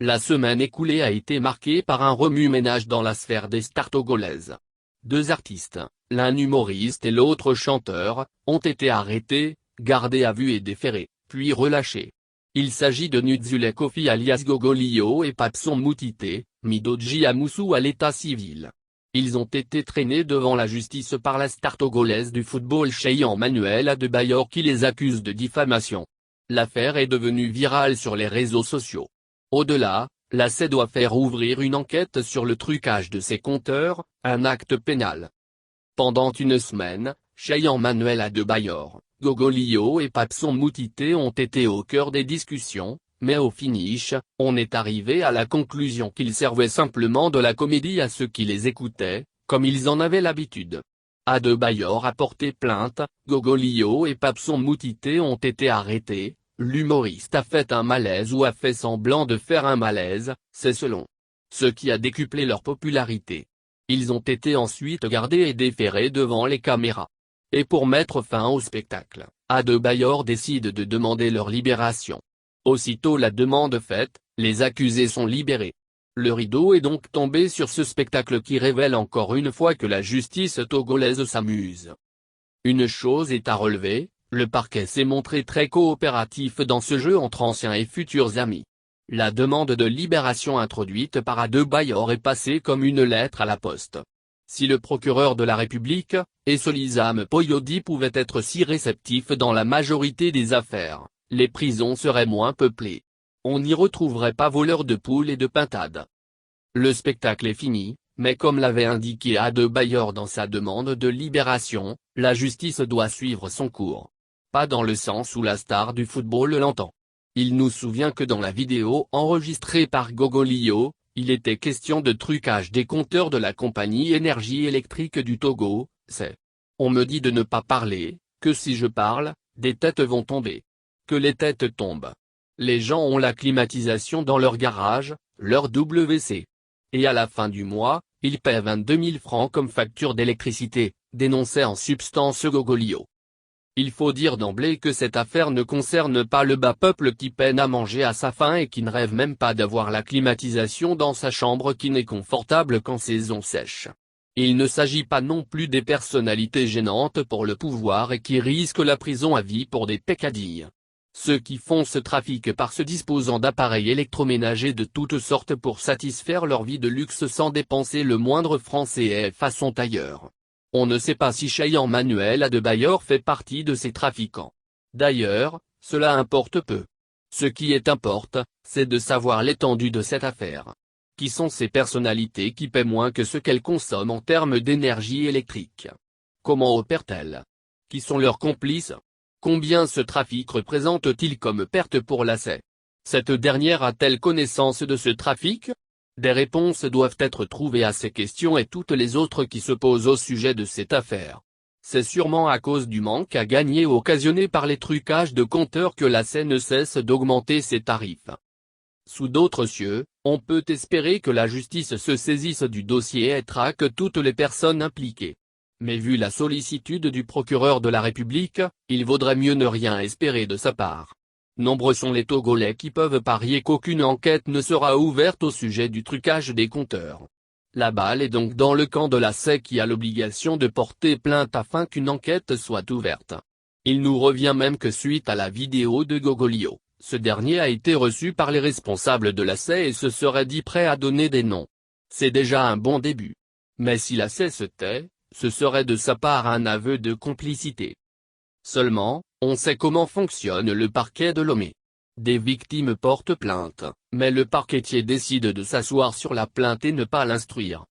La semaine écoulée a été marquée par un remue-ménage dans la sphère des stars togolaises. Deux artistes, l'un humoriste et l'autre chanteur, ont été arrêtés, gardés à vue et déférés, puis relâchés. Il s'agit de Nudzule Kofi alias Gogolio et Papson Moutité, Midoji Amoussou à l'état civil. Ils ont été traînés devant la justice par la star togolaise du football Cheyan Manuel Adebayor qui les accuse de diffamation. L'affaire est devenue virale sur les réseaux sociaux. Au-delà, la CEI doit faire ouvrir une enquête sur le trucage de ses compteurs, un acte pénal. Pendant une semaine, Cheyan Manuel Adebayor, Gogolio et Papson Moutité ont été au cœur des discussions, mais au finish, on est arrivé à la conclusion qu'ils servaient simplement de la comédie à ceux qui les écoutaient, comme ils en avaient l'habitude. Adebayor a porté plainte, Gogolio et Papson Moutité ont été arrêtés. L'humoriste a fait un malaise ou a fait semblant de faire un malaise, c'est selon. Ce qui a décuplé leur popularité. Ils ont été ensuite gardés et déférés devant les caméras. Et pour mettre fin au spectacle, Adebayor décide de demander leur libération. Aussitôt la demande faite, les accusés sont libérés. Le rideau est donc tombé sur ce spectacle qui révèle encore une fois que la justice togolaise s'amuse. Une chose est à relever. Le parquet s'est montré très coopératif dans ce jeu entre anciens et futurs amis. La demande de libération introduite par Adebayor est passée comme une lettre à la poste. Si le procureur de la République, Essolizam Poyodi pouvait être si réceptif dans la majorité des affaires, les prisons seraient moins peuplées. On n'y retrouverait pas voleurs de poules et de pintades. Le spectacle est fini, mais comme l'avait indiqué Adebayor dans sa demande de libération, la justice doit suivre son cours. Pas dans le sens où la star du football l'entend. Il nous souvient que dans la vidéo enregistrée par Gogolio, il était question de trucage des compteurs de la compagnie Énergie électrique du Togo, c'est. On me dit de ne pas parler, que si je parle, des têtes vont tomber. Que les têtes tombent. Les gens ont la climatisation dans leur garage, leur WC. Et à la fin du mois, ils paient 22 000 francs comme facture d'électricité, dénonçait en substance Gogolio. Il faut dire d'emblée que cette affaire ne concerne pas le bas peuple qui peine à manger à sa faim et qui ne rêve même pas d'avoir la climatisation dans sa chambre qui n'est confortable qu'en saison sèche. Il ne s'agit pas non plus des personnalités gênantes pour le pouvoir et qui risquent la prison à vie pour des peccadilles. Ceux qui font ce trafic par se disposant d'appareils électroménagers de toutes sortes pour satisfaire leur vie de luxe sans dépenser le moindre franc CFA sont ailleurs. On ne sait pas si Cheyan Manuel Adebayor fait partie de ces trafiquants. D'ailleurs, cela importe peu. Ce qui importe, c'est de savoir l'étendue de cette affaire. Qui sont ces personnalités qui paient moins que ce qu'elles consomment en termes d'énergie électrique? Comment opèrent-elles? Qui sont leurs complices? Combien ce trafic représente-t-il comme perte pour la CEI? Cette dernière a-t-elle connaissance de ce trafic? Des réponses doivent être trouvées à ces questions et toutes les autres qui se posent au sujet de cette affaire. C'est sûrement à cause du manque à gagner occasionné par les trucages de compteurs que la CEI ne cesse d'augmenter ses tarifs. Sous d'autres cieux, on peut espérer que la justice se saisisse du dossier et traque toutes les personnes impliquées. Mais vu la sollicitude du procureur de la République, il vaudrait mieux ne rien espérer de sa part. Nombreux sont les Togolais qui peuvent parier qu'aucune enquête ne sera ouverte au sujet du trucage des compteurs. La balle est donc dans le camp de la CEI qui a l'obligation de porter plainte afin qu'une enquête soit ouverte. Il nous revient même que suite à la vidéo de Gogolio, ce dernier a été reçu par les responsables de la CEI et se serait dit prêt à donner des noms. C'est déjà un bon début. Mais si la CEI se tait, ce serait de sa part un aveu de complicité. Seulement, on sait comment fonctionne le parquet de Lomé. Des victimes portent plainte, mais le parquetier décide de s'asseoir sur la plainte et ne pas l'instruire.